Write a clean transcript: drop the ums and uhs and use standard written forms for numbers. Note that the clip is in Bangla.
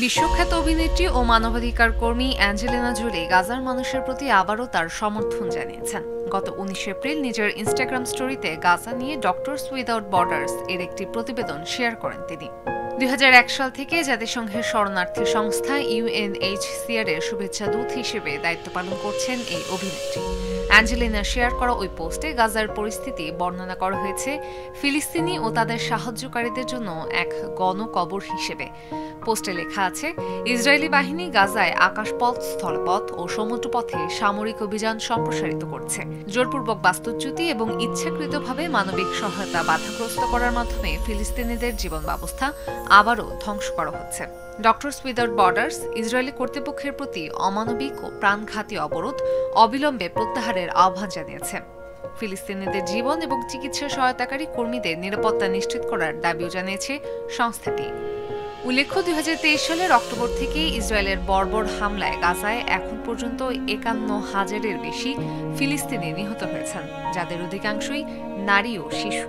বিশ্বখ্যাত অভিনেত্রী ও মানবাধিকার কর্মী অ্যাঞ্জেলিনা জোলি গাজার মানুষের প্রতি আবারও তার সমর্থন জানিয়েছেন। গত ১৯ এপ্রিল নিজের ইনস্টাগ্রাম স্টোরিতে গাজা নিয়ে ডক্টরস উইদাউট বর্ডার্স এর একটি প্রতিবেদন শেয়ার করেন তিনি। ২০০১ সাল থেকে জাতিসংঘের শরণার্থী সংস্থা ইউএনএইচসিআর এর শুভেচ্ছা দূত হিসেবে দায়িত্ব পালন করছেন এই অভিনেত্রী। অ্যাঞ্জেলিনা শেয়ার করা ওই পোস্টে গাজার পরিস্থিতি বর্ণনা করা হয়েছে ফিলিস্তিনি ও তাদের সাহায্যকারীদের জন্য এক গণকবর হিসেবে। পোস্টে লেখা আছে, ইসরায়েলি বাহিনী গাজায় আকাশপথ, স্থলপথ ও সমুদ্রপথে সামরিক অভিযান সম্প্রসারিত করছে। জোরপূর্বক বাস্তুচ্যুতি এবং ইচ্ছাকৃতভাবে মানবিক সহায়তা বাধাগ্রস্ত করার মাধ্যমে ফিলিস্তিনিদের জীবন ব্যবস্থা আবারও ধ্বংস করা হচ্ছে। ডক্টরস উইদাউট বর্ডার্স ইসরায়েলি কর্তৃপক্ষের প্রতি অমানবিক ও প্রাণঘাতী অবরোধ অবিলম্বে প্রত্যাহারের আহ্বান জানিয়েছে। ফিলিস্তিনিদের জীবন এবং চিকিৎসা সহায়তাকারী কর্মীদের নিরাপত্তা নিশ্চিত করার দাবিও জানিয়েছে সংস্থাটি। উল্লেখ্য, ২০২৩ সালের অক্টোবর থেকে ইসরায়েলের বর্বর হামলায় গাজায় এখন পর্যন্ত ৫১,০০০-এর বেশি ফিলিস্তিনি নিহত হয়েছেন, যাদের অধিকাংশই নারী ও শিশু।